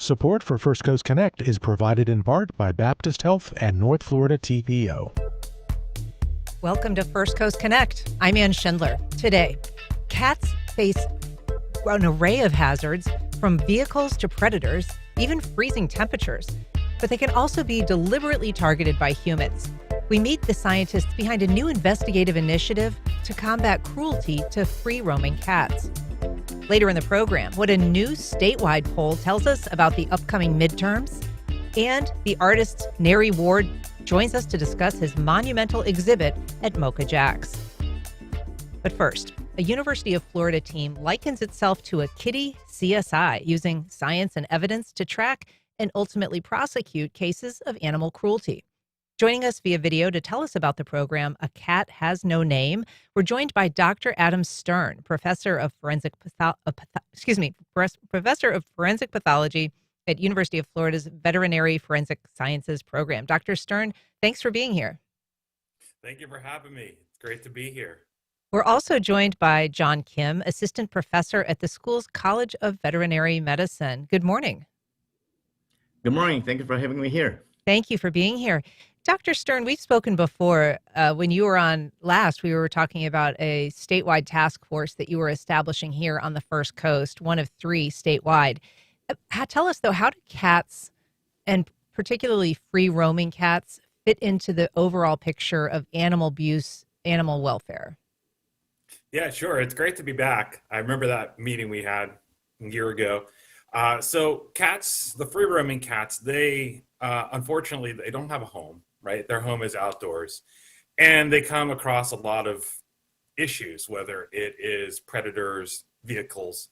Support for First Coast Connect is provided in part by Baptist Health and North Florida TPO. Welcome to First Coast Connect. I'm Ann Schindler. Today, cats face an array of hazards from vehicles to predators, even freezing temperatures. But they can also be deliberately targeted by humans. We meet the scientists behind a new investigative initiative to combat cruelty to free-roaming cats. Later in the program, what a new statewide poll tells us about the upcoming midterms. And the artist Neri Ward joins us to discuss his monumental exhibit at Mocha Jack's. But first, a University of Florida team likens itself to a kitty CSI, using science and evidence to track and ultimately prosecute cases of animal cruelty. Joining us via video to tell us about the program, A Cat Has No Name, we're joined by Dr. Adam Stern, professor of forensic pathology at University of Florida's Veterinary Forensic Sciences program. Dr. Stern, thanks for being here. Thank you for having me. It's great to be here. We're also joined by John Kim, assistant professor at the school's College of Veterinary Medicine. Good morning. Good morning. Thank you for having me here. Thank you for being here. Dr. Stern, we've spoken before. When you were on last, we were talking about a statewide task force that you were establishing here on the First Coast, one of 3 statewide. Tell us, though, how do cats, and particularly free-roaming cats, fit into the overall picture of animal abuse, animal welfare? Yeah, sure. It's great to be back. I remember that meeting we had a year ago. So cats, the free-roaming cats, they unfortunately, they don't have a home, right? Their home is outdoors. And they come across a lot of issues, whether it is predators, vehicles,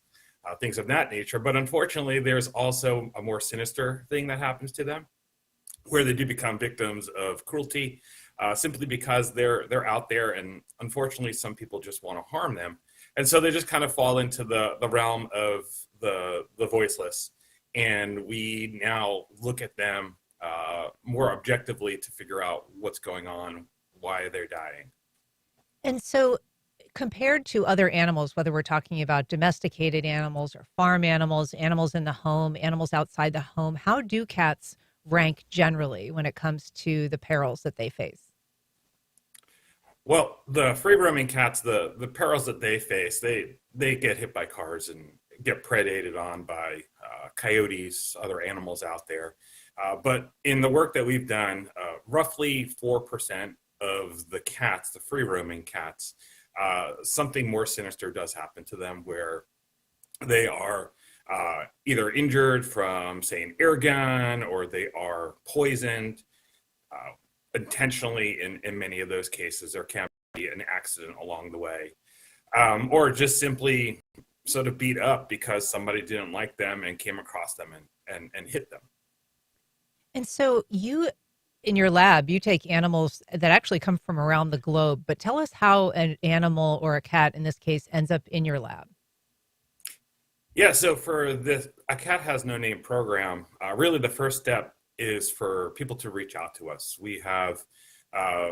things of that nature. But unfortunately, there's also a more sinister thing that happens to them, where they do become victims of cruelty, simply because they're out there, and unfortunately, some people just want to harm them. And so they just kind of fall into the realm of the voiceless. And we now look at them more objectively to figure out what's going on, why they're dying. And so compared to other animals, whether we're talking about domesticated animals or farm animals, animals in the home, animals outside the home, how do cats rank generally when it comes to the perils that they face? Well, the free-roaming cats, the perils that they face, they get hit by cars and get predated on by coyotes, other animals out there. But in the work that we've done, roughly 4% of the cats, the free-roaming cats, something more sinister does happen to them, where they are either injured from, say, an air gun, or they are poisoned intentionally. In many of those cases, there can be an accident along the way, or just simply sort of beat up because somebody didn't like them and came across them and hit them. And so you, in your lab, you take animals that actually come from around the globe, but tell us how an animal, or a cat in this case, ends up in your lab. Yeah, so for this A Cat Has No Name program, really the first step is for people to reach out to us. We have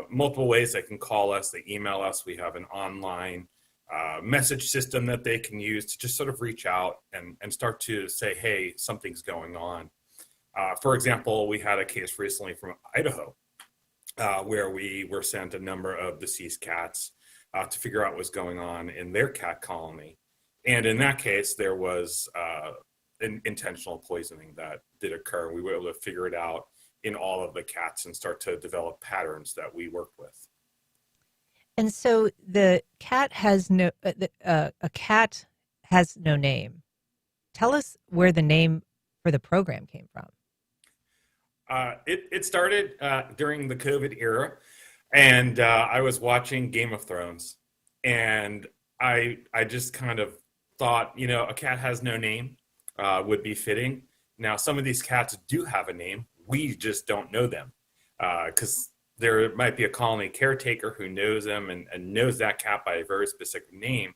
multiple ways they can call us, they email us. We have an online message system that they can use to just sort of reach out and start to say, hey, something's going on. For example, we had a case recently from Idaho where we were sent a number of deceased cats to figure out what's going on in their cat colony. And in that case, there was an intentional poisoning that did occur. We were able to figure it out in all of the cats and start to develop patterns that we worked with. And so the cat has a cat has no name. Tell us where the name for the program came from. It started during the COVID era, and I was watching Game of Thrones, and I just kind of thought, A Cat Has No Name would be fitting. Now, some of these cats do have a name. We just don't know them because there might be a colony caretaker who knows them and knows that cat by a very specific name.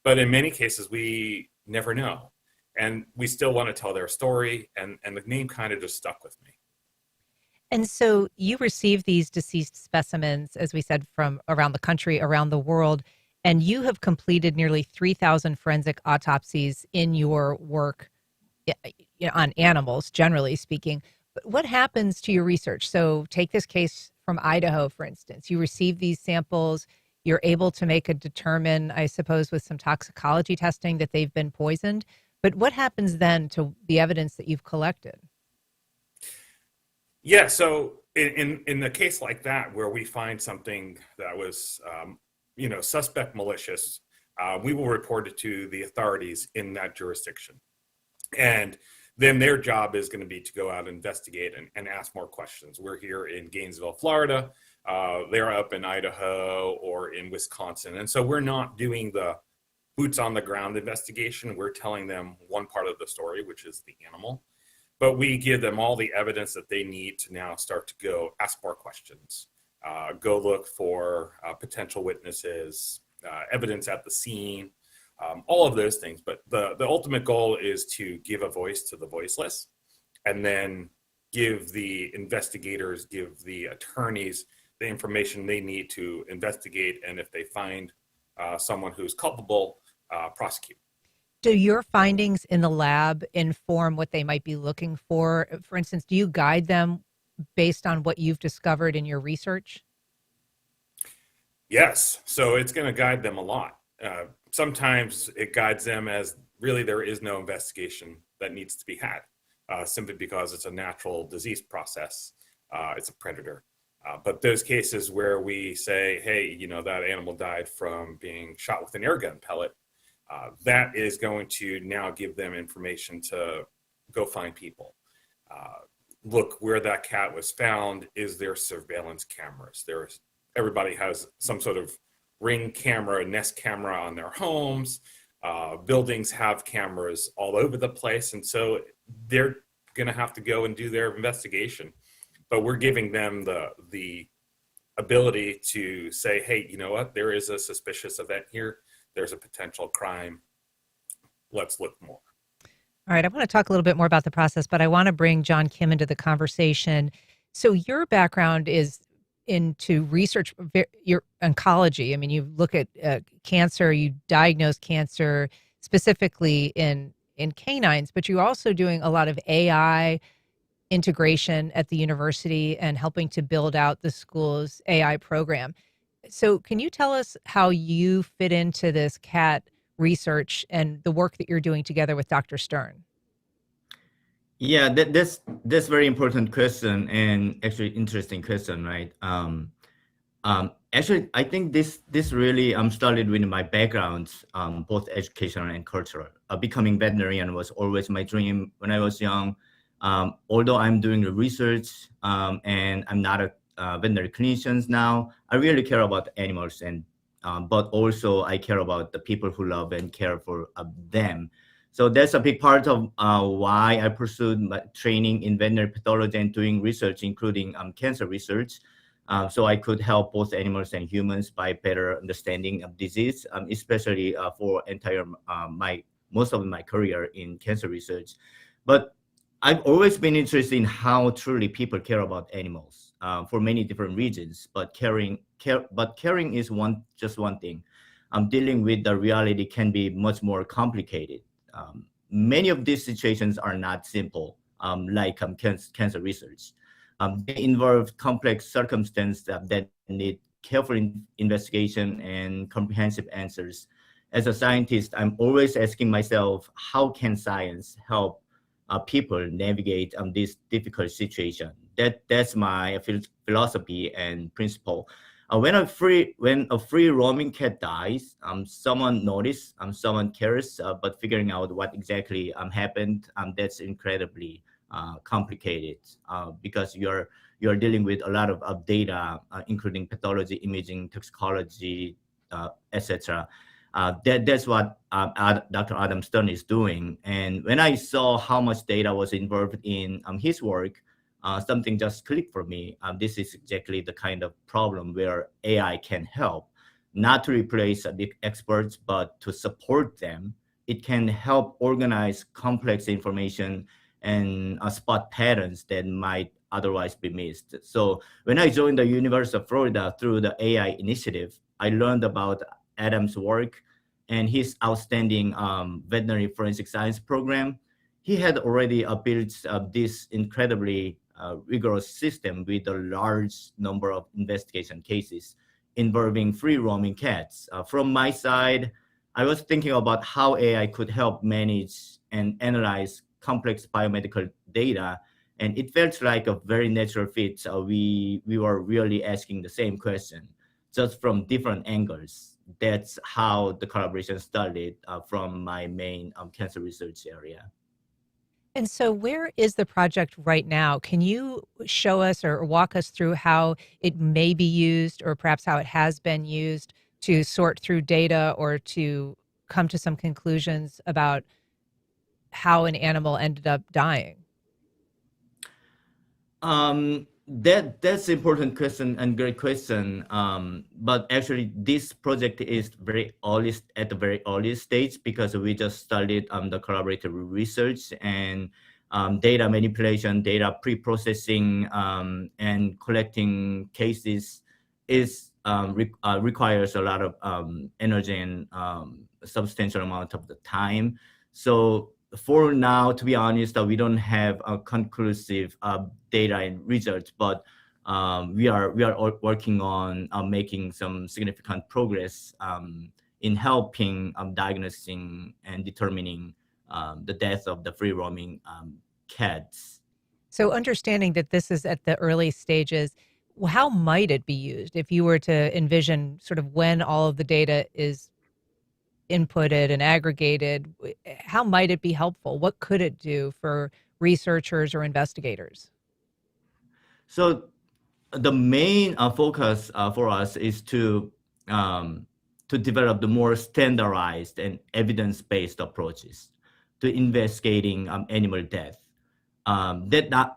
But in many cases, we never know. And we still want to tell their story, and the name kind of just stuck with me. And so you receive these deceased specimens, as we said, from around the country, around the world, and you have completed nearly 3,000 forensic autopsies in your work. on animals, generally speaking. But what happens to your research? So take this case from Idaho, for instance. You receive these samples. You're able to make a determine, I suppose, with some toxicology testing that they've been poisoned. But what happens then to the evidence that you've collected? Yeah, so in a case like that where we find something that was suspect malicious, we will report it to the authorities in that jurisdiction, and then their job is going to be to go out and investigate and ask more questions. We're here in Gainesville, Florida. They're up in Idaho or in Wisconsin, and so we're not doing the boots on the ground investigation. We're telling them one part of the story, which is the animal, but we give them all the evidence that they need to now start to go ask more questions, go look for potential witnesses, evidence at the scene, all of those things. But the ultimate goal is to give a voice to the voiceless, and then give the investigators, give the attorneys the information they need to investigate, and if they find someone who's culpable, prosecute. Do your findings in the lab inform what they might be looking for? For instance, do you guide them based on what you've discovered in your research? Yes. So it's going to guide them a lot. Sometimes it guides them as really there is no investigation that needs to be had, simply because it's a natural disease process. It's a predator. But those cases where we say, hey, that animal died from being shot with an air gun pellet, that is going to now give them information to go find people. Look where that cat was found. Is there surveillance cameras? Everybody has some sort of Ring camera, Nest camera on their homes. Buildings have cameras all over the place. And so they're going to have to go and do their investigation. But we're giving them the ability to say, hey, you know what? There is a suspicious event here. There's a potential crime. Let's look more. All right, I want to talk a little bit more about the process, but I want to bring John Kim into the conversation. So your background is into research, your oncology. I mean, you look at cancer, you diagnose cancer specifically in canines, but you're also doing a lot of AI integration at the university and helping to build out the school's AI program. So can you tell us how you fit into this cat research and the work that you're doing together with Dr. Stern? Yeah, that's very important question, and actually interesting question, right? Actually, I think this really started with my background, both educational and cultural. Becoming veterinarian was always my dream when I was young. Although I'm doing the research and I'm not a veterinary clinician now, I really care about animals, and but also I care about the people who love and care for them. So that's a big part of why I pursued my training in veterinary pathology and doing research, including cancer research. So I could help both animals and humans by better understanding of disease, especially for most of my career in cancer research. But I've always been interested in how truly people care about animals for many different reasons. But caring is just one thing. Dealing with the reality can be much more complicated. Many of these situations are not simple, like cancer research. They involve complex circumstances that need careful investigation and comprehensive answers. As a scientist, I'm always asking myself, how can science help people navigate this difficult situation? That's my philosophy and principle. When a free roaming cat dies, someone notices, someone cares, but figuring out what exactly happened, that's incredibly complicated because you're dealing with a lot of data, including pathology, imaging, toxicology, etc. That's what Dr. Adam Stern is doing. And when I saw how much data was involved in his work, something just clicked for me. This is exactly the kind of problem where AI can help, not to replace the experts, but to support them. It can help organize complex information and spot patterns that might otherwise be missed. So when I joined the University of Florida through the AI initiative, I learned about Adam's work and his outstanding veterinary forensic science program. he had already built this incredibly rigorous system with a large number of investigation cases involving free-roaming cats. From my side, I was thinking about how AI could help manage and analyze complex biomedical data, and it felt like a very natural fit. We were really asking the same question, just from different angles. That's how the collaboration started from my main cancer research area. And so, where is the project right now? Can you show us or walk us through how it may be used, or perhaps how it has been used to sort through data or to come to some conclusions about how an animal ended up dying? That's important question and great question. But actually, this project is at the very early stage because we just started the collaborative research and data manipulation, data pre-processing, and collecting cases requires a lot of energy and substantial amount of the time. So for now, to be honest, we don't have a conclusive data and results, but we are working on making some significant progress in helping diagnosing and determining the death of the free roaming cats. So, understanding that this is at the early stages, how might it be used if you were to envision sort of when all of the data is inputted and aggregated? How might it be helpful? What could it do for researchers or investigators? So the main focus for us is to develop the more standardized and evidence-based approaches to investigating animal death.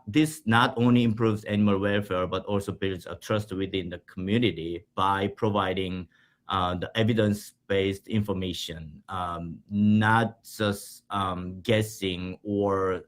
This not only improves animal welfare, but also builds a trust within the community by providing the evidence-based information, not just guessing or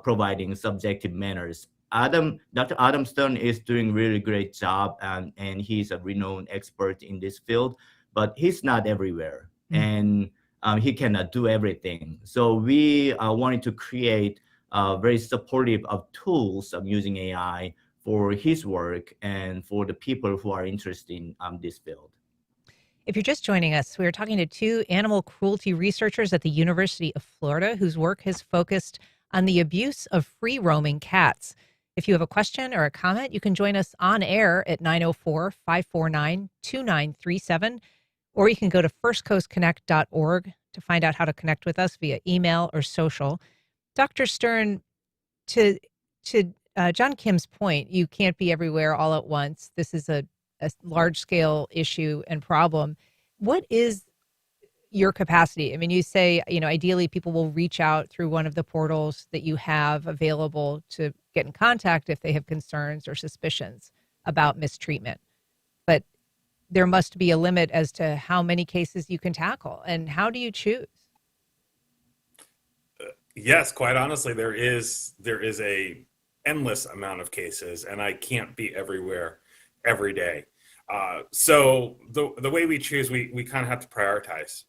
providing subjective manners. Dr. Adam Stern is doing really great job, and he's a renowned expert in this field, but he's not everywhere, and he cannot do everything. So we wanted to create very supportive of tools of using AI for his work and for the people who are interested in this field. If you're just joining us, we are talking to two animal cruelty researchers at the University of Florida whose work has focused on the abuse of free-roaming cats. If you have a question or a comment, you can join us on air at 904-549-2937, or you can go to firstcoastconnect.org to find out how to connect with us via email or social. Dr. Stern, to John Kim's point, you can't be everywhere all at once. This is a large-scale issue and problem. What is your capacity? I mean, you say, ideally people will reach out through one of the portals that you have available to get in contact if they have concerns or suspicions about mistreatment. But there must be a limit as to how many cases you can tackle. And how do you choose? Yes, quite honestly, there is a endless amount of cases, and I can't be everywhere every day. So the way we choose, we kind of have to prioritize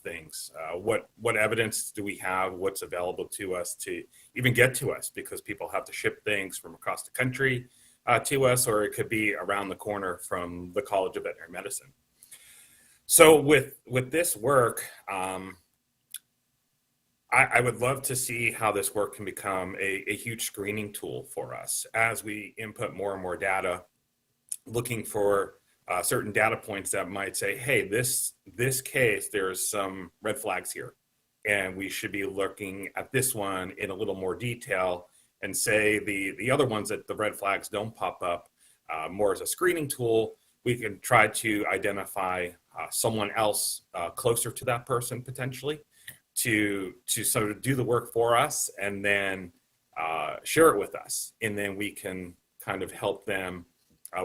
things. What evidence do we have? What's available to us to even get to us? Because people have to ship things from across the country to us, or it could be around the corner from the College of Veterinary Medicine. So with this work, I would love to see how this work can become a huge screening tool for us as we input more and more data, looking for certain data points that might say, hey, this case, there's some red flags here, and we should be looking at this one in a little more detail, and say the other ones that the red flags don't pop up, more as a screening tool. We can try to identify someone else closer to that person potentially to sort of do the work for us, and then share it with us, and then we can kind of help them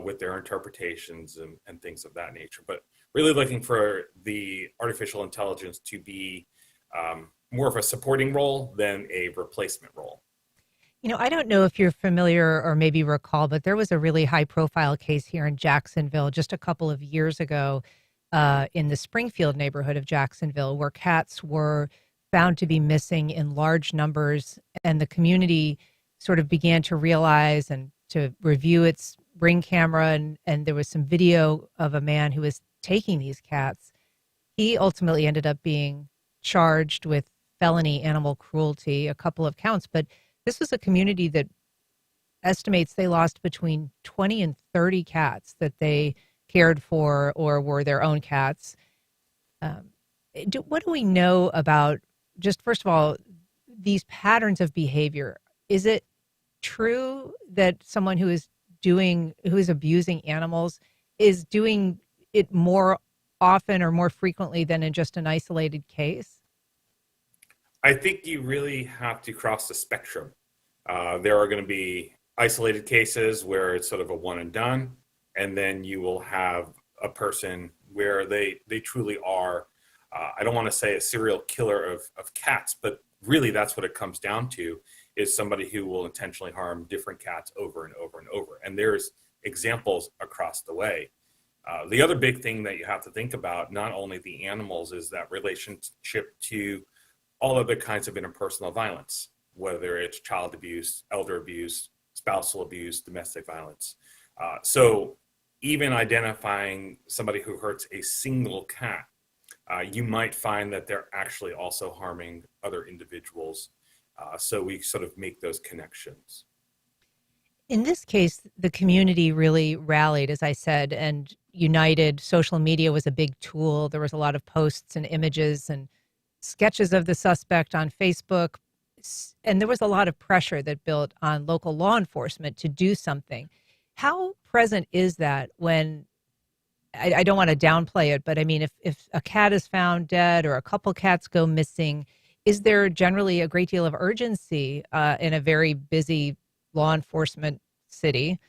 with their interpretations and things of that nature. But really looking for the artificial intelligence to be more of a supporting role than a replacement role. I don't know if you're familiar or maybe recall, but there was a really high profile case here in Jacksonville just a couple of years ago in the Springfield neighborhood of Jacksonville, where cats were found to be missing in large numbers, and the community sort of began to realize and to review its Ring camera, and there was some video of a man who was taking these cats. He ultimately ended up being charged with felony animal cruelty, a couple of counts, but this was a community that estimates they lost between 20 and 30 cats that they cared for or were their own cats. What do we know about, just first of all, these patterns of behavior? Is it true that someone who is abusing animals is doing it more often or more frequently than in just an isolated case? I think you really have to cross the spectrum. There are going to be isolated cases where it's sort of a one and done, and then you will have a person where they truly are, I don't want to say a serial killer of cats, but really that's what it comes down to, is somebody who will intentionally harm different cats over and over and over. And there's examples across the way. The other big thing that you have to think about, not only the animals, is that relationship to all other kinds of interpersonal violence, whether it's child abuse, elder abuse, spousal abuse, domestic violence. So even identifying somebody who hurts a single cat, you might find that they're actually also harming other individuals. So we sort of make those connections. In this case, the community really rallied, as I said, and united. Social media was a big tool. There was a lot of posts and images and sketches of the suspect on Facebook. And there was a lot of pressure that built on local law enforcement to do something. How present is that when, I don't want to downplay it, but I mean, if a cat is found dead or a couple cats go missing, is there generally a great deal of urgency in a very busy law enforcement city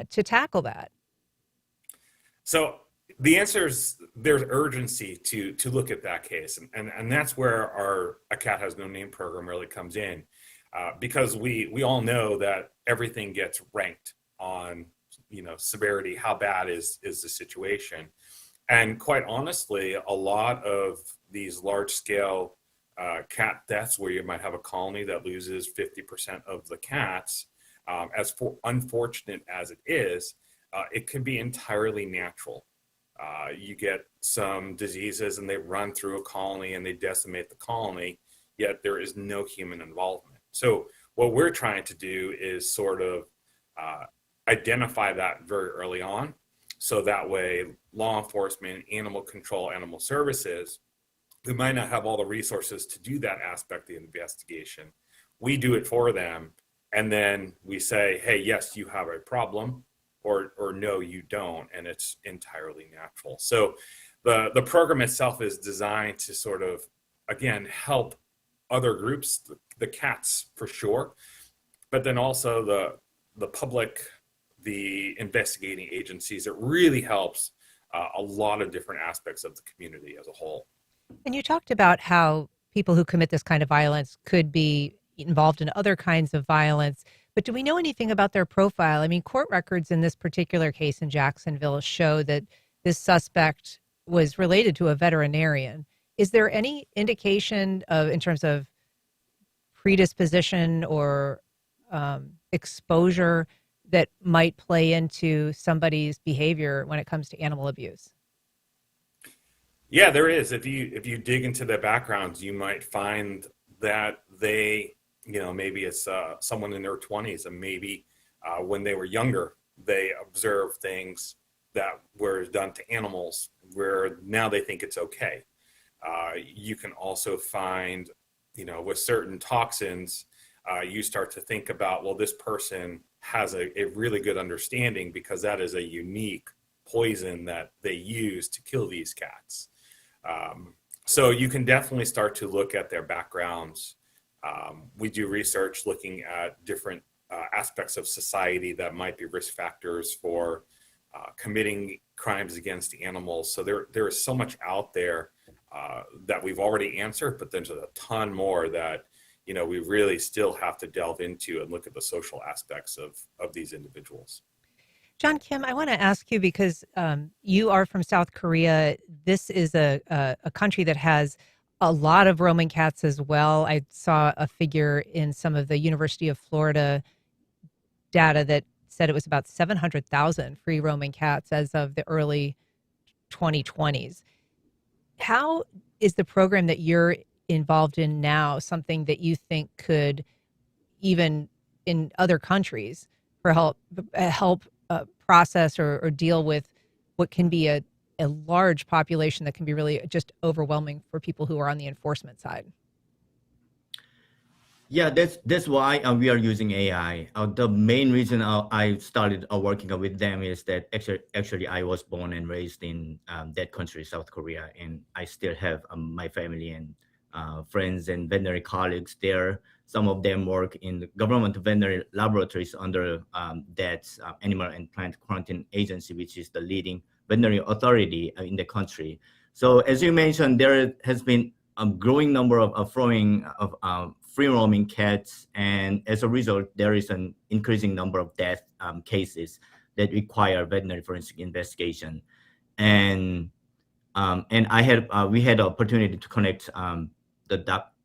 to tackle that? So the answer is there's urgency to look at that case. And that's where our A Cat Has No Name program really comes in, because we all know that everything gets ranked on, severity, how bad is the situation. And quite honestly, a lot of these large scale cat deaths where you might have a colony that loses 50% of the cats, as unfortunate as it is, it can be entirely natural. You get some diseases and they run through a colony and they decimate the colony, yet there is no human involvement. So what we're trying to do is sort of identify that very early on, so that way law enforcement, animal control, animal services, who might not have all the resources to do that aspect of the investigation, we do it for them. And then we say, hey, yes, you have a problem, or no, you don't, and it's entirely natural. So the program itself is designed to sort of, again, help other groups, the cats for sure, but then also the public, the investigating agencies. It really helps a lot of different aspects of the community as a whole. And you talked about how people who commit this kind of violence could be involved in other kinds of violence, but do we know anything about their profile? I mean, court records in this particular case in Jacksonville show that this suspect was related to a veterinarian. Is there any indication in terms of predisposition or exposure that might play into somebody's behavior when it comes to animal abuse? Yeah, there is. If you dig into their backgrounds, you might find that they, maybe it's someone in their 20s, and maybe when they were younger, they observed things that were done to animals where now they think it's okay. You can also find, with certain toxins, you start to think about, well, this person has a really good understanding because that is a unique poison that they use to kill these cats. So you can definitely start to look at their backgrounds. We do research looking at different aspects of society that might be risk factors for committing crimes against animals. So there is so much out there that we've already answered, but there's a ton more that we really still have to delve into and look at the social aspects of these individuals. John Kim, I want to ask you, because you are from South Korea. This is a country that has a lot of roaming cats as well. I saw a figure in some of the University of Florida data that said it was about 700,000 free roaming cats as of the early 2020s. How is the program that you're involved in now something that you think could, even in other countries, for help process or deal with what can be a large population that can be really just overwhelming for people who are on the enforcement side? Yeah, that's why we are using AI. The main reason I started working with them is that actually I was born and raised in that country, South Korea, and I still have my family and friends and veterinary colleagues there. Some of them work in the government veterinary laboratories under that Animal and Plant Quarantine Agency, which is the leading veterinary authority in the country. So as you mentioned, there has been a growing number of free roaming cats, and as a result, there is an increasing number of death cases that require veterinary forensic investigation. And we had the opportunity to connect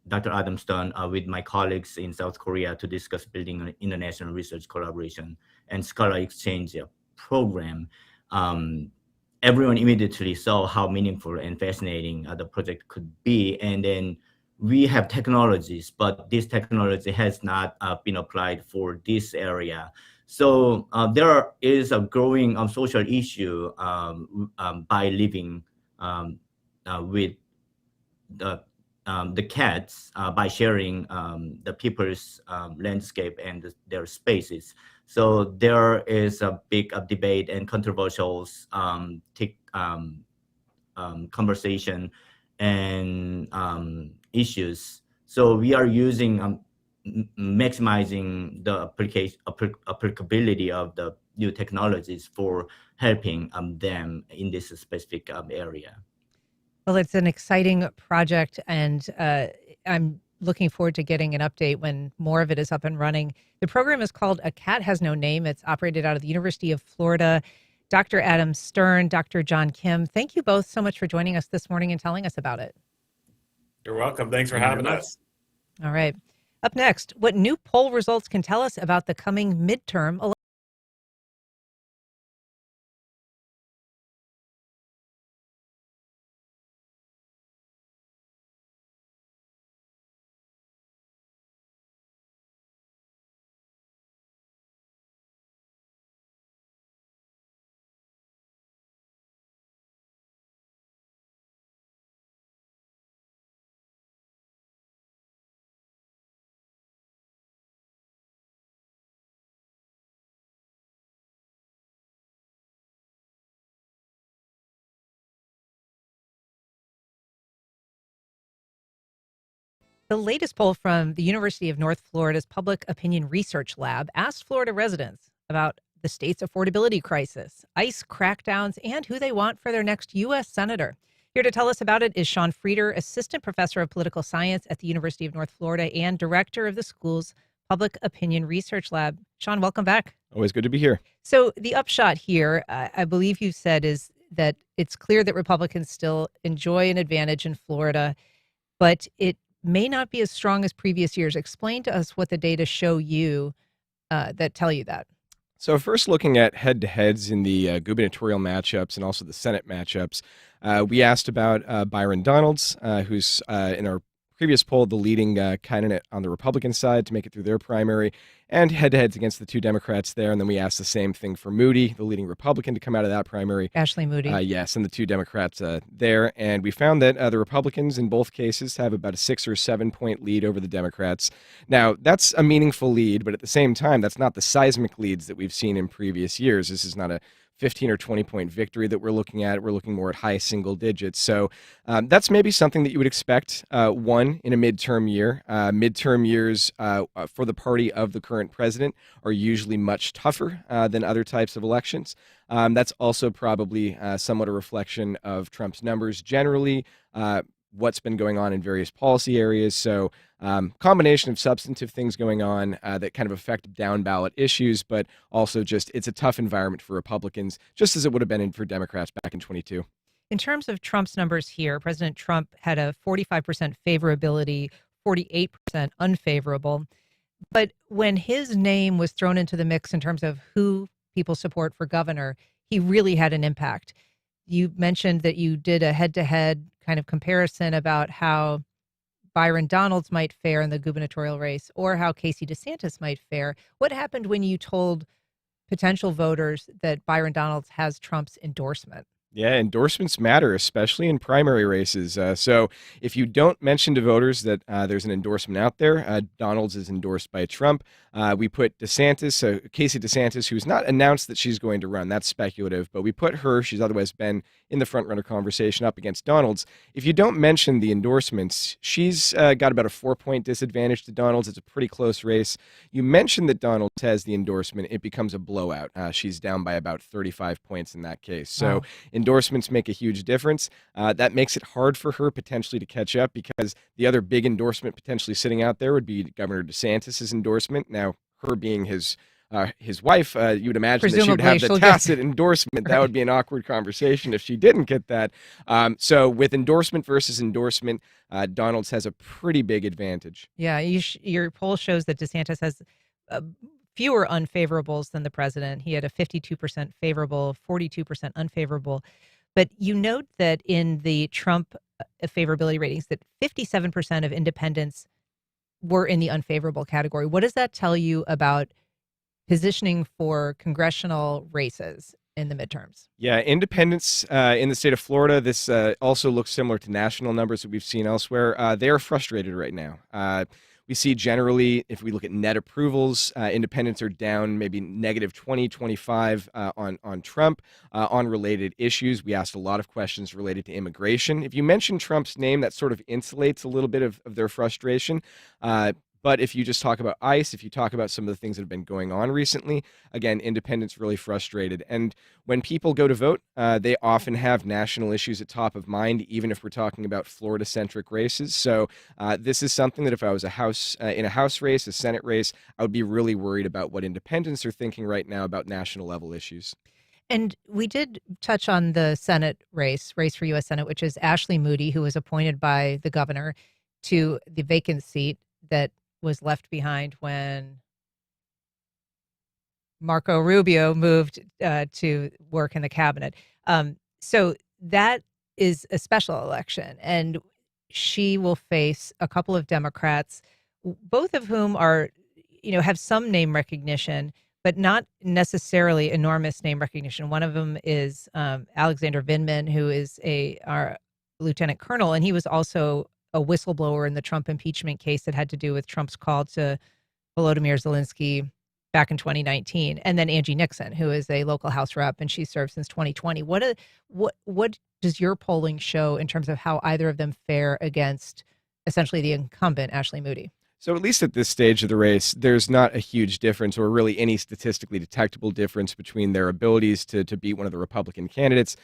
Dr. Adam Stone with my colleagues in South Korea to discuss building an international research collaboration and scholar exchange program. Everyone immediately saw how meaningful and fascinating the project could be. And then we have technologies, but this technology has not been applied for this area. So there is a growing social issue by living with the cats by sharing the people's landscape and their spaces. So there is a big debate and controversial conversation and issues. So we are using maximizing the applicability of the new technologies for helping them in this specific area. Well, it's an exciting project, and I'm looking forward to getting an update when more of it is up and running. The program is called A Cat Has No Name. It's operated out of the University of Florida. Dr. Adam Stern, Dr. John Kim, thank you both so much for joining us this morning and telling us about it. You're welcome. Thanks for having us. All right. Up next, what new poll results can tell us about the coming midterm election. The latest poll from the University of North Florida's Public Opinion Research Lab asked Florida residents about the state's affordability crisis, ICE crackdowns, and who they want for their next U.S. Senator. Here to tell us about it is Sean Frieder, Assistant Professor of Political Science at the University of North Florida and Director of the school's Public Opinion Research Lab. Sean, welcome back. Always good to be here. So the upshot here, I believe you said, is that it's clear that Republicans still enjoy an advantage in Florida, but it may not be as strong as previous years. Explain to us what the data show you that tell you that. So first, looking at head-to-heads in the gubernatorial matchups and also the Senate matchups, we asked about Byron Donalds, who's in our previous poll the leading candidate on the Republican side to make it through their primary, and head-to-heads against the two Democrats there. And then we asked the same thing for Moody, the leading Republican, to come out of that primary. Ashley Moody. Yes, and the two Democrats there. And we found that the Republicans in both cases have about a 6 or 7 point lead over the Democrats. Now, that's a meaningful lead, but at the same time, that's not the seismic leads that we've seen in previous years. This is not a 15 or 20 point victory that we're looking at. We're looking more at high single digits. So that's maybe something that you would expect, one, in a midterm year. Midterm years for the party of the current president are usually much tougher than other types of elections. That's also probably somewhat a reflection of Trump's numbers generally, what's been going on in various policy areas. So combination of substantive things going on that kind of affect down ballot issues, but also just it's a tough environment for Republicans, just as it would have been for Democrats back in 22. In terms of Trump's numbers here, President Trump had a 45% favorability, 48% unfavorable. But when his name was thrown into the mix in terms of who people support for governor, he really had an impact. You mentioned that you did a head-to-head kind of comparison about how Byron Donalds might fare in the gubernatorial race or how Casey DeSantis might fare. What happened when you told potential voters that Byron Donalds has Trump's endorsement? Yeah, endorsements matter, especially in primary races. So if you don't mention to voters that there's an endorsement out there, Donalds is endorsed by Trump. We put DeSantis, Casey DeSantis, who's not announced that she's going to run. That's speculative, but we put her, she's otherwise been in the front-runner conversation, up against Donalds. If you don't mention the endorsements, she's got about a 4-point disadvantage to Donalds. It's a pretty close race. You mention that Donalds has the endorsement, it becomes a blowout. She's down by about 35 points in that case. So Wow. endorsements make a huge difference. That makes it hard for her potentially to catch up because the other big endorsement potentially sitting out there would be Governor DeSantis' endorsement. Now, her being his wife, you would imagine that she would Presumably have the she'll get- tacit endorsement. That would be an awkward conversation if she didn't get that. So with endorsement versus endorsement, Donalds has a pretty big advantage. Yeah, your poll shows that DeSantis has fewer unfavorables than the president. He had a 52% favorable, 42% unfavorable. But you note that in the Trump favorability ratings that 57% of independents were in the unfavorable category. What does that tell you about positioning for congressional races in the midterms? Yeah, independents in the state of Florida, this also looks similar to national numbers that we've seen elsewhere. They are frustrated right now. We see generally, if we look at net approvals, independents are down maybe negative 20, 25 on Trump on related issues. We asked a lot of questions related to immigration. If you mention Trump's name, that sort of insulates a little bit of their frustration. But if you just talk about ICE, if you talk about some of the things that have been going on recently, again, independents really frustrated. And when people go to vote, they often have national issues at top of mind, even if we're talking about Florida-centric races. So this is something that if I was in a House race, a Senate race, I would be really worried about what independents are thinking right now about national level issues. And we did touch on the Senate race for U.S. Senate, which is Ashley Moody, who was appointed by the governor to the vacant seat that was left behind when Marco Rubio moved to work in the cabinet. So that is a special election, and she will face a couple of Democrats, both of whom are, have some name recognition, but not necessarily enormous name recognition. One of them is Alexander Vindman, who is our lieutenant colonel, and he was also a whistleblower in the Trump impeachment case that had to do with Trump's call to Volodymyr Zelensky back in 2019. And then Angie Nixon, who is a local House rep, and she served since 2020. What does your polling show in terms of how either of them fare against essentially the incumbent, Ashley Moody? So at least at this stage of the race, there's not a huge difference or really any statistically detectable difference between their abilities to beat one of the Republican candidates.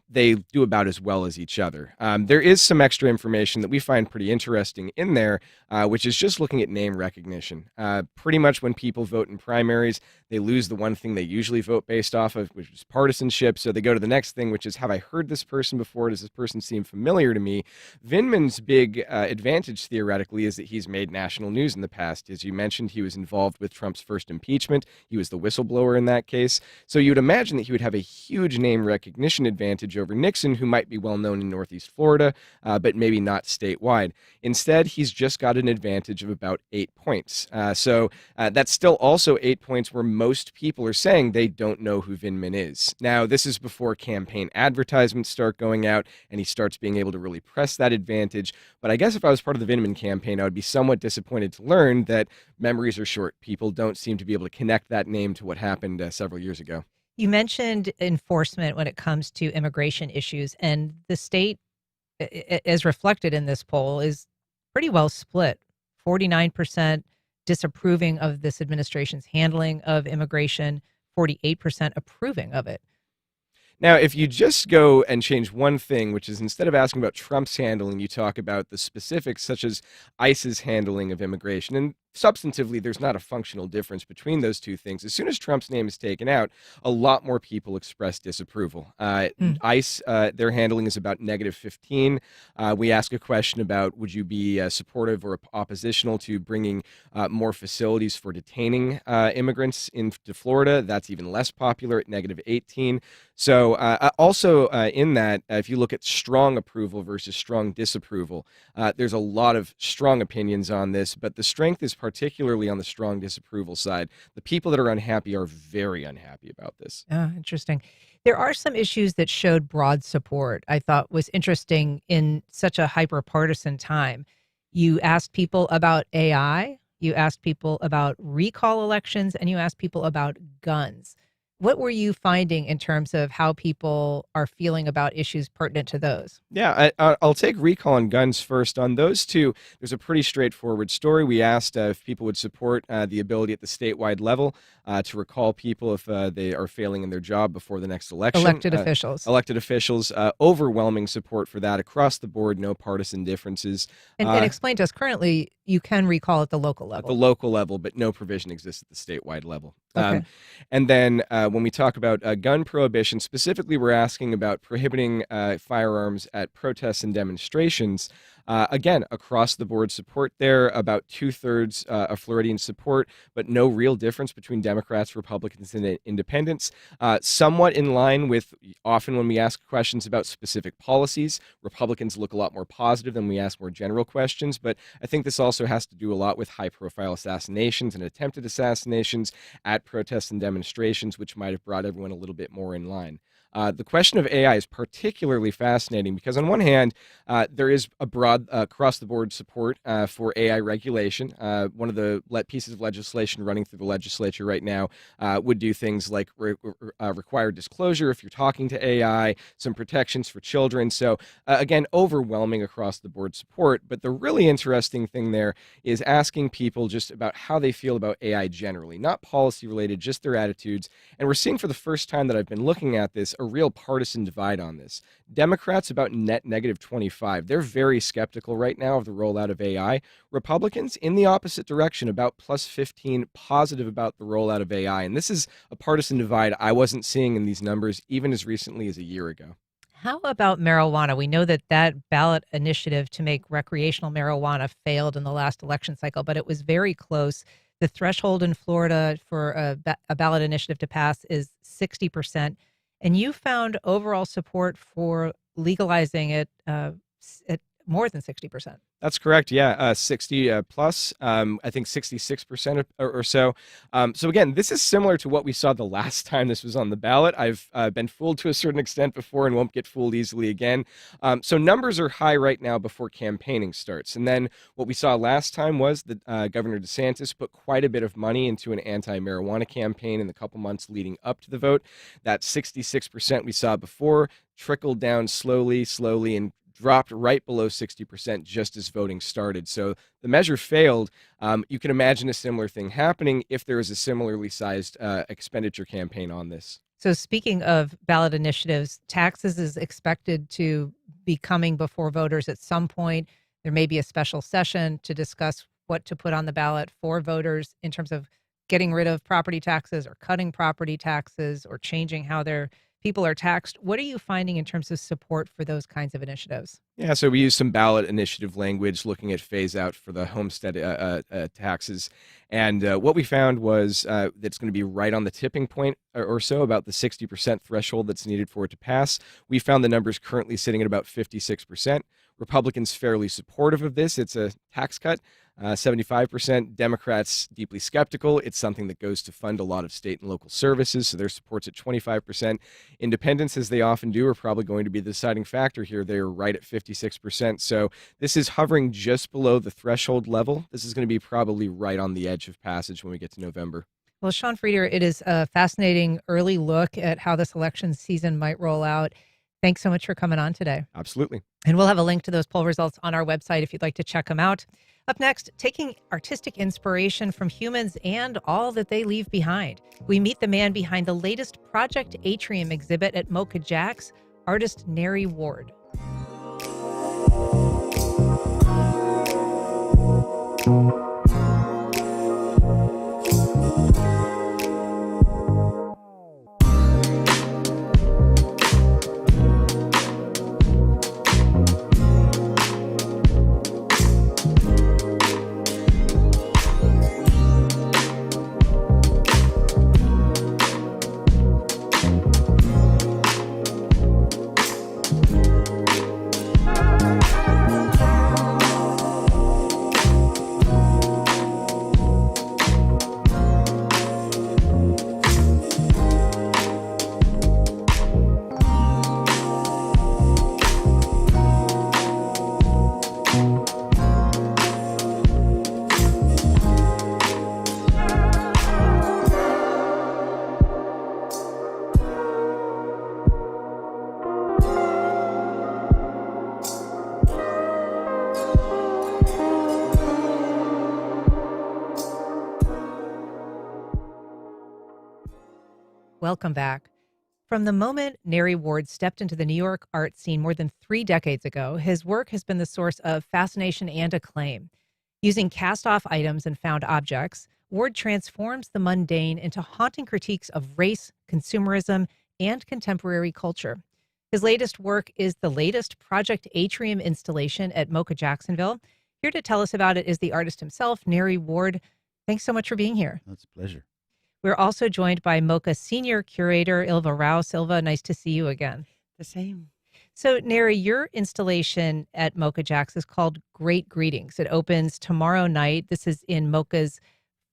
They do about as well as each other. There is some extra information that we find pretty interesting in there, which is just looking at name recognition. Pretty much when people vote in primaries, they lose the one thing they usually vote based off of, which is partisanship. So they go to the next thing, which is, have I heard this person before? Does this person seem familiar to me? Vindman's big advantage, theoretically, is that he's made national news in the past. As you mentioned, he was involved with Trump's first impeachment. He was the whistleblower in that case. So you would imagine that he would have a huge name recognition advantage over Nixon, who might be well known in Northeast Florida, but maybe not statewide. Instead, he's just got an advantage of about 8 points. So that's still also 8 points where most people are saying they don't know who Vindman is. Now, this is before campaign advertisements start going out and he starts being able to really press that advantage. But I guess if I was part of the Vindman campaign, I would be somewhat disappointed to learn that memories are short. People don't seem to be able to connect that name to what happened several years ago. You mentioned enforcement when it comes to immigration issues, and the state, as reflected in this poll, is pretty well split. 49% disapproving of this administration's handling of immigration, 48% approving of it. Now, if you just go and change one thing, which is instead of asking about Trump's handling, you talk about the specifics such as ICE's handling of immigration. And substantively, there's not a functional difference between those two things. As soon as Trump's name is taken out, a lot more people express disapproval. ICE, their handling is about -15. We ask a question about, would you be supportive or oppositional to bringing more facilities for detaining immigrants into Florida? That's even less popular at -18. So also in that, if you look at strong approval versus strong disapproval, there's a lot of strong opinions on this, but the strength is particularly on the strong disapproval side. The people that are unhappy are very unhappy about this. Oh, interesting. There are some issues that showed broad support. I thought was interesting in such a hyper-partisan time. You asked people about AI, you asked people about recall elections, and you asked people about guns. What were you finding in terms of how people are feeling about issues pertinent to those? Yeah, I'll take recall and guns first. On those two, there's a pretty straightforward story. We asked if people would support the ability at the statewide level to recall people if they are failing in their job before the next election. Elected officials. Elected officials, overwhelming support for that across the board, no partisan differences. And explain to us, currently, you can recall at the local At the level. local level, but no provision exists at the statewide level. Okay. And then when we talk about gun prohibition, specifically, we're asking about prohibiting firearms at protests and demonstrations. Again, across the board support there, about 2/3 of Floridian support, but no real difference between Democrats, Republicans, and independents. Somewhat in line with often when we ask questions about specific policies, Republicans look a lot more positive than we ask more general questions. But I think this also has to do a lot with high-profile assassinations and attempted assassinations at protests and demonstrations, which might have brought everyone a little bit more in line. The question of AI is particularly fascinating because, on one hand, there is a broad across-the-board support for AI regulation. One of the pieces of legislation running through the legislature right now would do things like require disclosure if you're talking to AI, some protections for children. So, again, overwhelming across-the-board support. But the really interesting thing there is asking people just about how they feel about AI generally, not policy-related, just their attitudes. And we're seeing for the first time that I've been looking at this, a real partisan divide on this. Democrats about net -25. They're very skeptical right now of the rollout of AI. Republicans in the opposite direction, about +15, positive about the rollout of AI. And this is a partisan divide I wasn't seeing in these numbers even as recently as a year ago. How about marijuana? We know that that ballot initiative to make recreational marijuana failed in the last election cycle, but it was very close. The threshold in Florida for a ballot initiative to pass is 60%. And you found overall support for legalizing it at more than 60%. That's correct. Yeah, 60 plus. I think 66% or so. So again, this is similar to what we saw the last time this was on the ballot. I've been fooled to a certain extent before and won't get fooled easily again. So numbers are high right now before campaigning starts. And then what we saw last time was that Governor DeSantis put quite a bit of money into an anti-marijuana campaign in the couple months leading up to the vote. That 66% we saw before trickled down slowly, and dropped right below 60% just as voting started. So the measure failed. You can imagine a similar thing happening if there is a similarly sized expenditure campaign on this. So speaking of ballot initiatives, taxes is expected to be coming before voters at some point. There may be a special session to discuss what to put on the ballot for voters in terms of getting rid of property taxes or cutting property taxes or changing how their people are taxed. What are you finding in terms of support for those kinds of initiatives? Yeah, so we use some ballot initiative language looking at phase out for the homestead taxes. And what we found was that it's going to be right on the tipping point or so, about the 60% threshold that's needed for it to pass. We found the numbers currently sitting at about 56%. Republicans fairly supportive of this. It's a tax cut. 75%. Democrats deeply skeptical. It's something that goes to fund a lot of state and local services, so their support's at 25%. Independents, as they often do, are probably going to be the deciding factor here. They're right at 56%. So this is hovering just below the threshold level. This is going to be probably right on the edge of passage when we get to November. Well, Sean Frieder, it is a fascinating early look at how this election season might roll out. Thanks so much for coming on today. Absolutely. And we'll have a link to those poll results on our website if you'd like to check them out. Up next, taking artistic inspiration from humans and all that they leave behind. We meet the man behind the latest Project Atrium exhibit at Mocha Jack's, artist Neri Ward. welcome back. From the moment Neri Ward stepped into the New York art scene more than 3 decades ago, his work has been the source of fascination and acclaim. Using cast-off items and found objects, Ward transforms the mundane into haunting critiques of race, consumerism, and contemporary culture. His latest work is the latest Project Atrium installation at MoCA Jacksonville. Here to tell us about it is the artist himself, Neri Ward. Thanks so much for being here. That's a pleasure. We're also joined by MoCA Senior Curator Ilva Rao. Ilva, nice to see you again. The same. So, Neri, your installation at MoCA Jax is called Great Greetings. It opens tomorrow night. This is in MoCA's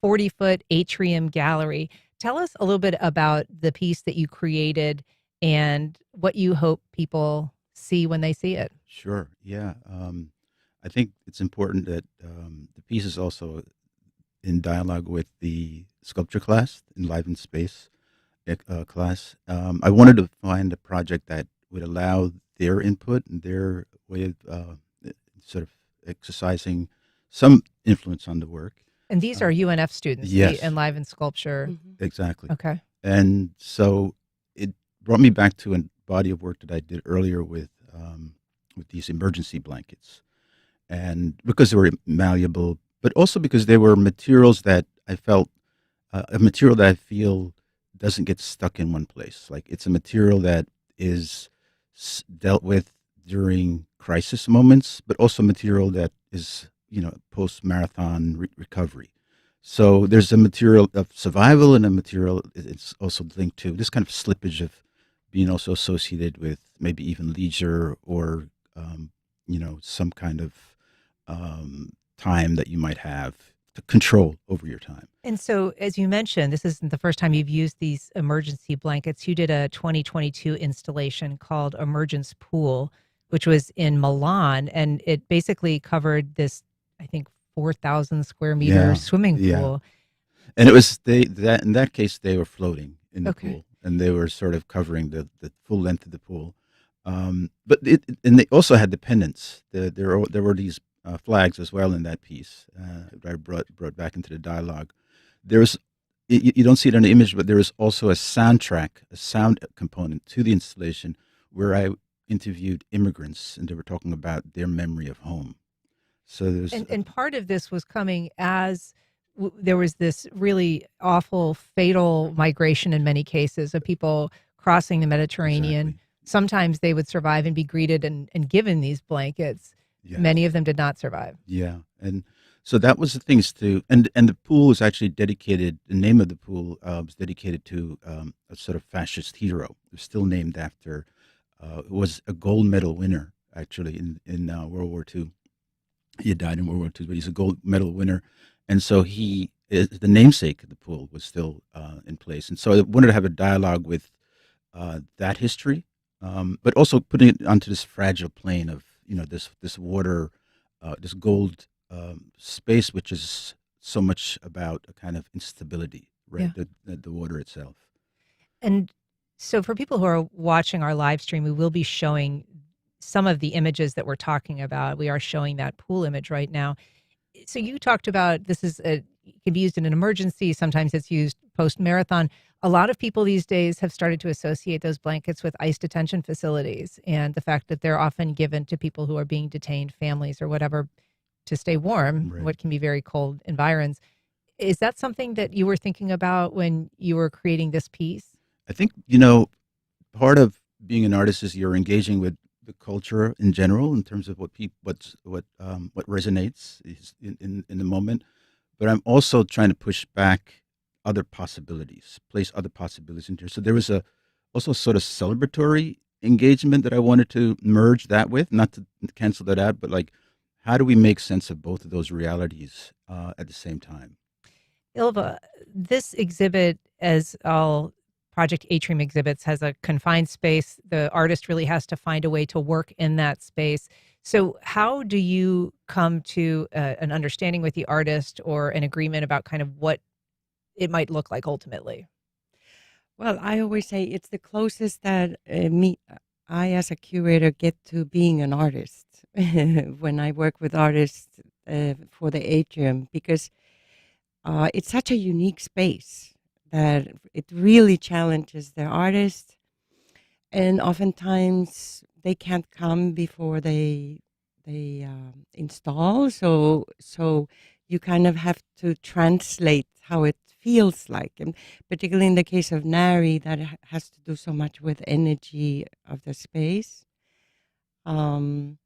40-foot atrium gallery. Tell us a little bit about the piece that you created and what you hope people see when they see it. Sure. Yeah. I think it's important that the piece is also in dialogue with the sculpture class, Enlivened Space class. I wanted to find a project that would allow their input and their way of sort of exercising some influence on the work. And these are UNF students, yes. the Enlivened Sculpture. Exactly. Okay. And so it brought me back to a body of work that I did earlier with these emergency blankets. And because they were malleable, but also because they were materials that I felt, a material that I feel doesn't get stuck in one place. Like it's a material that is dealt with during crisis moments, but also material that is, post-marathon recovery. So there's a material of survival and a material it's also linked to this kind of slippage of being also associated with maybe even leisure or, some kind of time that you might have to control over your time. And so, as you mentioned, this isn't the first time you've used these emergency blankets. You did a 2022 installation called Emergence Pool, which was in Milan, and it basically covered this, I think, 4,000 square meter swimming pool. Yeah. And it was in that case they were floating in the Okay. pool, and they were sort of covering the full length of the pool. But they also had dependents. There were these flags as well in that piece that I brought back into the dialogue. There's you don't see it on the image, but there is also a soundtrack, a sound component to the installation where I interviewed immigrants, and they were talking about their memory of home. So there's And part of this was coming as there was this really awful, fatal migration in many cases of people crossing the Mediterranean. Exactly. Sometimes they would survive and be greeted and given these blankets. Yeah. Many of them did not survive. Yeah, and so that was the things to, and the pool is actually dedicated. The name of the pool was dedicated to a sort of fascist hero. It was still named after. It was a gold medal winner actually in World War II. He had died in World War II, but he's a gold medal winner, and so the namesake of the pool was still in place. And so I wanted to have a dialogue with that history, but also putting it onto this fragile plane of this water, this gold space, which is so much about a kind of instability, right? The water itself. And so for people who are watching our live stream, we will be showing some of the images that we're talking about. We are showing that pool image right now. So you talked about it can be used in an emergency. Sometimes it's used post-marathon. A lot of people these days have started to associate those blankets with ICE detention facilities and the fact that they're often given to people who are being detained, families or whatever, to stay warm, Right. what can be very cold environs. Is that something that you were thinking about when you were creating this piece? I think part of being an artist is you're engaging with the culture in general in terms of what resonates in the moment. But I'm also trying to push back other possibilities, place other possibilities into. So there was also sort of celebratory engagement that I wanted to merge that with, not to cancel that out, but like, how do we make sense of both of those realities at the same time? Ilva, this exhibit, as all Project Atrium exhibits, has a confined space. The artist really has to find a way to work in that space. So how do you come to an understanding with the artist or an agreement about kind of what it might look like ultimately? Well, I always say it's the closest that I as a curator get to being an artist when I work with artists for the atrium, because it's such a unique space that it really challenges the artist, and oftentimes they can't come before they install. So you kind of have to translate how it feels like, and particularly in the case of Nari, that has to do so much with energy of the space. Um,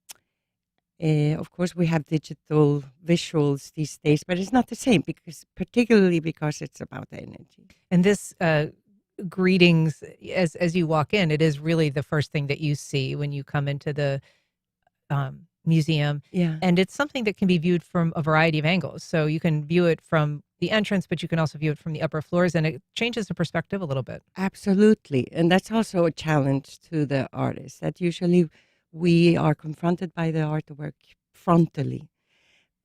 of course, we have digital visuals these days, but it's not the same particularly because it's about the energy. And this greetings as you walk in, it is really the first thing that you see when you come into the museum. Yeah. And it's something that can be viewed from a variety of angles. So you can view it from the entrance, but you can also view it from the upper floors, and it changes the perspective a little bit. Absolutely. And that's also a challenge to the artist, that usually we are confronted by the artwork frontally.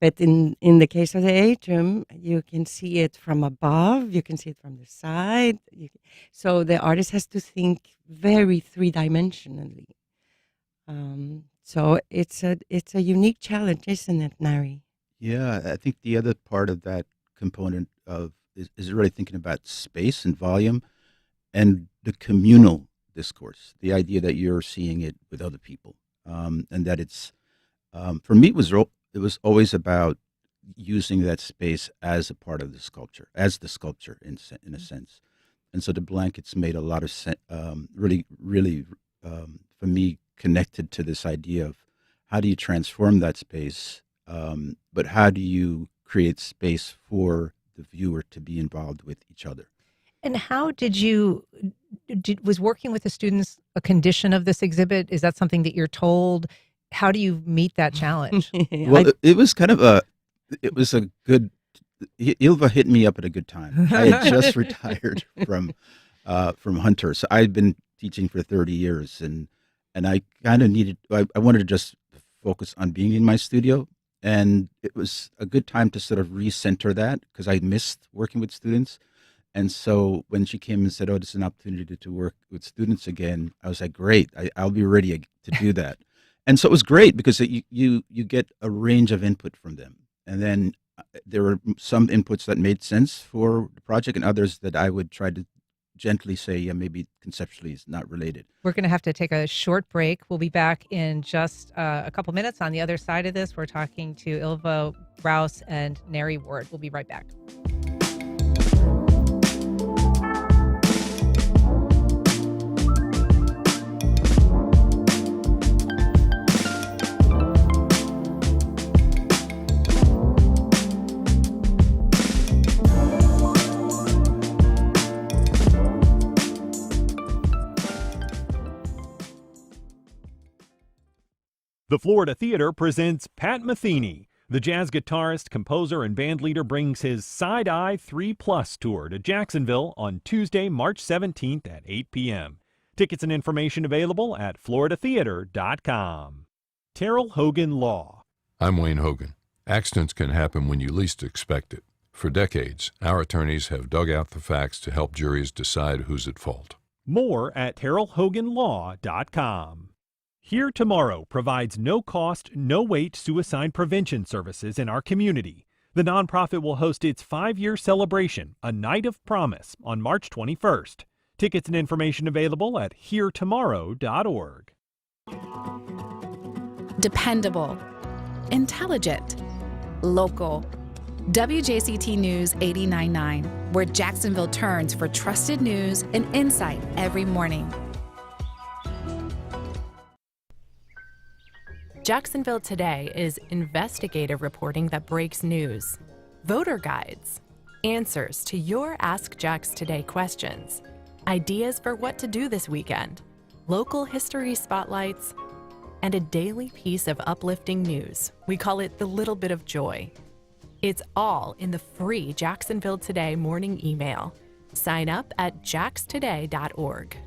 But in the case of the atrium, you can see it from above, you can see it from the side. So the artist has to think very three-dimensionally. So it's a unique challenge, isn't it, Nari? Yeah, I think the other part of that component is really thinking about space and volume and the communal discourse, the idea that you're seeing it with other people, and that it's for me it was always about using that space as a part of the sculpture, as the sculpture in a sense. And so the blankets made a lot of sense, really for me, connected to this idea of how do you transform that space, but how do you create space for the viewer to be involved with each other. And how was working with the students a condition of this exhibit? Is that something that you're told? How do you meet that challenge? Well, it was kind of it was a good, Ilva hit me up at a good time. I had just retired from Hunter. So I'd been teaching for 30 years and I kind of I wanted to just focus on being in my studio. And it was a good time to sort of recenter that because I missed working with students. And so when she came and said, "Oh, this is an opportunity to work with students again," I was like, "Great, I'll be ready to do that." And so it was great because you get a range of input from them. And then there were some inputs that made sense for the project and others that I would try to gently say, yeah, maybe conceptually it's not related. We're going to have to take a short break. We'll be back in just a couple minutes. On the other side of this, we're talking to Ilva Rouse and Neri Ward. We'll be right back. The Florida Theater presents Pat Metheny. The jazz guitarist, composer, and bandleader brings his Side Eye 3+ tour to Jacksonville on Tuesday, March 17th at 8 p.m. Tickets and information available at floridatheater.com. Terrell Hogan Law. I'm Wayne Hogan. Accidents can happen when you least expect it. For decades, our attorneys have dug out the facts to help juries decide who's at fault. More at terrellhoganlaw.com. Here Tomorrow provides no-cost, no-wait suicide prevention services in our community. The nonprofit will host its 5-year celebration, A Night of Promise, on March 21st. Tickets and information available at heretomorrow.org. Dependable, intelligent, local. WJCT News 89.9, where Jacksonville turns for trusted news and insight every morning. Jacksonville Today is investigative reporting that breaks news, voter guides, answers to your Ask Jax Today questions, ideas for what to do this weekend, local history spotlights, and a daily piece of uplifting news. We call it the little bit of joy. It's all in the free Jacksonville Today morning email. Sign up at jaxtoday.org.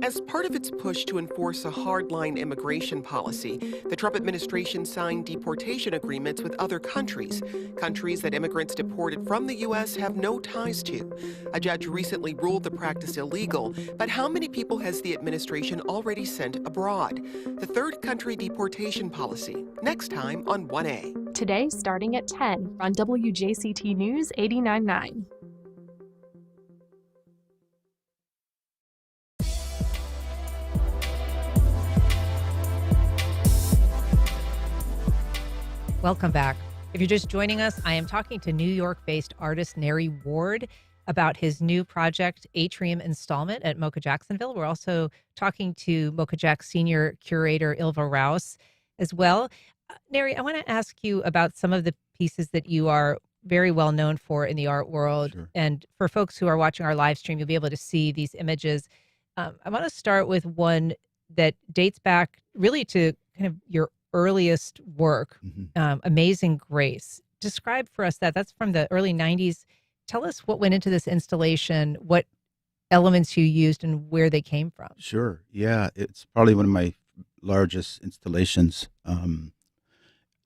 As part of its push to enforce a hardline immigration policy, the Trump administration signed deportation agreements with other countries that immigrants deported from the U.S. have no ties to. A judge recently ruled the practice illegal, but how many people has the administration already sent abroad? The third country deportation policy, next time on 1A. Today, starting at 10 on WJCT News 89.9. Welcome back. If you're just joining us, I am talking to New York-based artist Neri Ward about his new project, Atrium Installment at Mocha Jacksonville. We're also talking to Mocha Jack's senior curator, Ilva Rouse, as well. Neri, I want to ask you about some of the pieces that you are very well known for in the art world. Sure. And for folks who are watching our live stream, you'll be able to see these images. I want to start with one that dates back really to kind of your earliest work, Amazing Grace. Describe for us that's from the early 90s. Tell us what went into this installation, what elements you used, and where they came from. Sure. Yeah, it's probably one of my largest installations.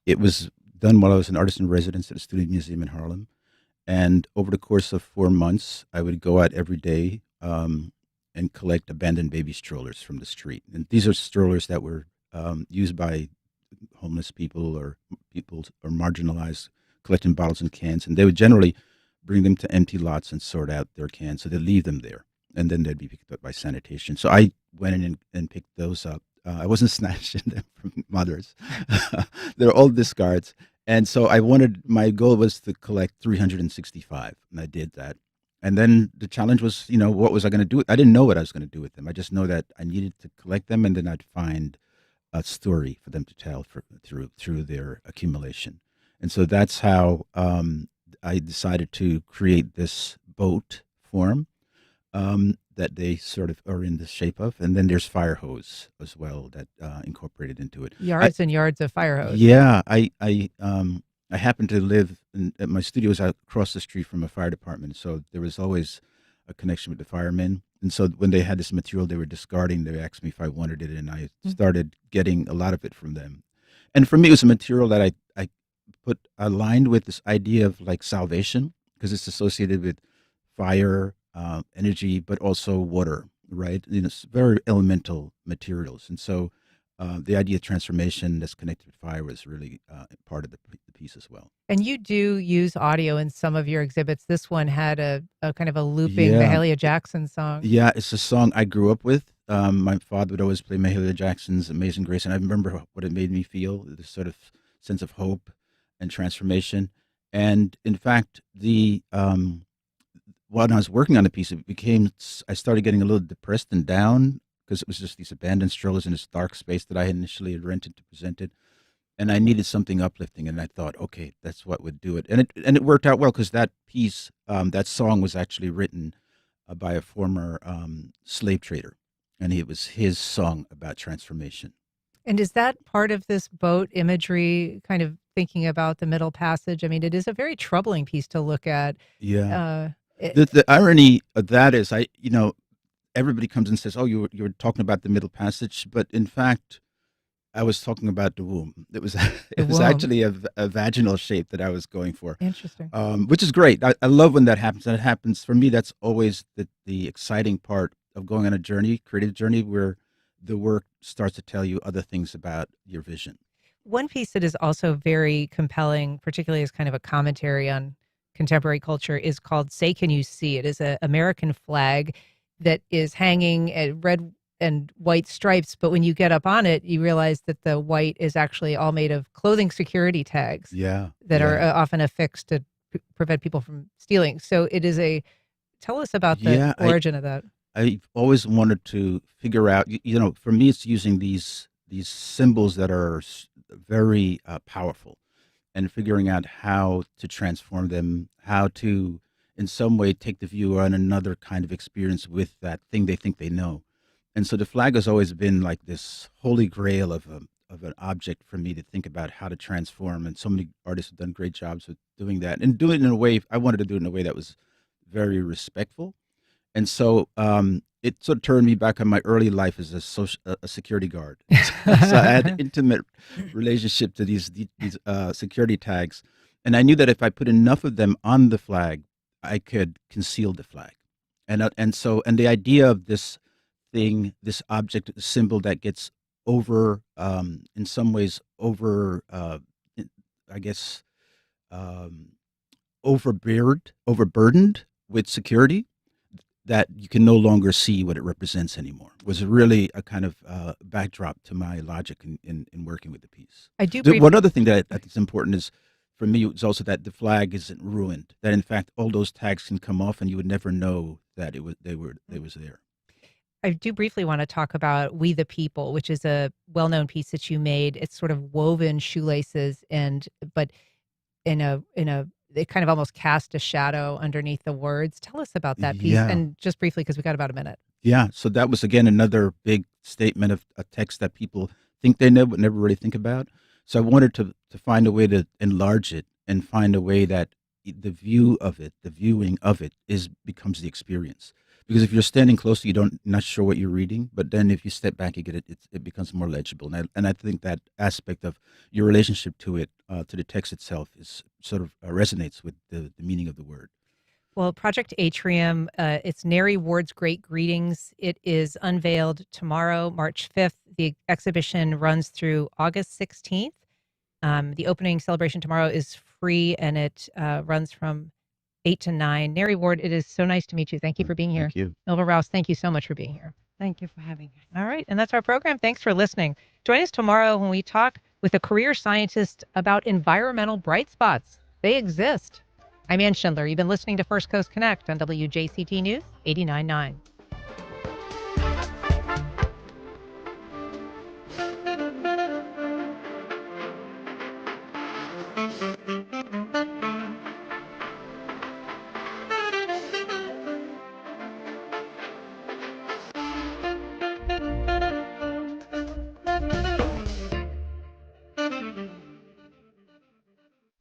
It was done while I was an artist in residence at a student museum in Harlem. And over the course of 4 months, I would go out every day and collect abandoned baby strollers from the street. And these are strollers that were used by homeless people or marginalized, collecting bottles and cans. And they would generally bring them to empty lots and sort out their cans. So they'd leave them there, and then they'd be picked up by sanitation. So I went in and picked those up. I wasn't snatching them from mothers. They're all discards. And so my goal was to collect 365, and I did that. And then the challenge was, what was I going to do? I didn't know what I was going to do with them. I just know that I needed to collect them, and then I'd find a story for them to tell through their accumulation. And so that's how I decided to create this boat form that they sort of are in the shape of. And then there's fire hose as well that incorporated into it. Yards and yards of fire hose. Yeah, I happen to live at my studio was across the street from a fire department, so there was always a connection with the firemen. And so when they had this material they were discarding, they asked me if I wanted it, and I started getting a lot of it from them. And for me, it was a material that I put aligned with this idea of like salvation, because it's associated with fire, energy, but also water, right? It's very elemental materials. And so the idea of transformation that's connected with fire was really part of the piece as well. And you do use audio in some of your exhibits. This one had a kind of a looping Mahalia Jackson song. Yeah, it's a song I grew up with. My father would always play Mahalia Jackson's Amazing Grace, and I remember what it made me feel, this sort of sense of hope and transformation. And in fact, when I was working on the piece, I started getting a little depressed and down, because it was just these abandoned strollers in this dark space that I had initially rented to present it. And I needed something uplifting, and I thought, okay, that's what would do it. And it worked out well, because that piece, that song was actually written by a former slave trader, and it was his song about transformation. And is that part of this boat imagery, kind of thinking about the Middle Passage? I mean, it is a very troubling piece to look at. Yeah. The irony of that is, everybody comes and says, "Oh, you were talking about the Middle Passage," but in fact, I was talking about the womb. It was actually a vaginal shape that I was going for. Interesting. Which is great. I love when that happens. And it happens for me. That's always the exciting part of going on a journey, creative journey, where the work starts to tell you other things about your vision. One piece that is also very compelling, particularly as kind of a commentary on contemporary culture, is called "Say Can You See?" It is an American flag that is hanging at red and white stripes, but when you get up on it, you realize that the white is actually all made of clothing security tags that are often affixed to prevent people from stealing. So it is tell us about the origin of that. I've always wanted to figure out, for me, it's using these symbols that are very powerful, and figuring out how to transform them, how to, in some way, take the viewer on another kind of experience with that thing they think they know. And so the flag has always been like this holy grail of an object for me to think about how to transform. And so many artists have done great jobs with doing that, and doing it in a way, I wanted to do it in a way that was very respectful. And so it sort of turned me back on my early life as a security guard. So I had an intimate relationship to these security tags. And I knew that if I put enough of them on the flag, I could conceal the flag. And the idea of this thing, this object, symbol that gets in some ways overburdened with security, that you can no longer see what it represents anymore, was really a kind of backdrop to my logic in working with the piece. One other thing that I think is important is, for me, it's also that the flag isn't ruined. That in fact, all those tags can come off, and you would never know that they was there. I do briefly want to talk about We the People, which is a well-known piece that you made. It's sort of woven shoelaces, but in a it kind of almost cast a shadow underneath the words. Tell us about that piece, and just briefly, because we got about a minute. Yeah, so that was again another big statement of a text that people think they know but never really think about. So I wanted to find a way to enlarge it and find a way that the viewing of it becomes the experience. Because if you're standing close, not sure what you're reading, but then if you step back, you get it becomes more legible. And I think that aspect of your relationship to it, to the text itself, is sort of resonates with the meaning of the word. Well, Project Atrium, it's Neri Ward's Great Greetings. It is unveiled tomorrow, March 5th. The exhibition runs through August 16th. The opening celebration tomorrow is free, and it runs from 8 to 9. Neri Ward, it is so nice to meet you. Thank you for being here. Thank you. Milva Rouse, thank you so much for being here. Thank you for having us. All right, and that's our program. Thanks for listening. Join us tomorrow when we talk with a career scientist about environmental bright spots. They exist. I'm Ann Schindler. You've been listening to First Coast Connect on WJCT News 89.9.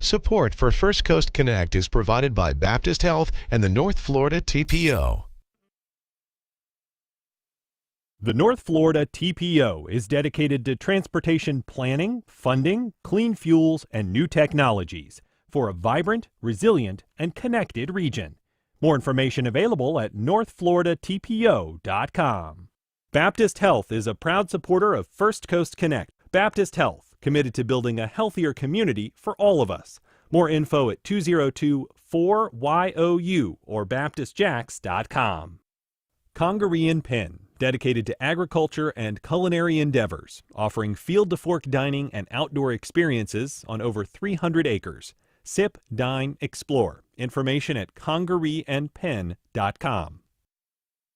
Support for First Coast Connect is provided by Baptist Health and the North Florida TPO. The North Florida TPO is dedicated to transportation planning, funding, clean fuels, and new technologies for a vibrant, resilient, and connected region. More information available at northfloridatpo.com. Baptist Health is a proud supporter of First Coast Connect. Baptist Health, committed to building a healthier community for all of us. More info at 202-4YOU or baptistjacks.com. Congaree & Penn, dedicated to agriculture and culinary endeavors, offering field-to-fork dining and outdoor experiences on over 300 acres. Sip, dine, explore. Information at congareeandpenn.com.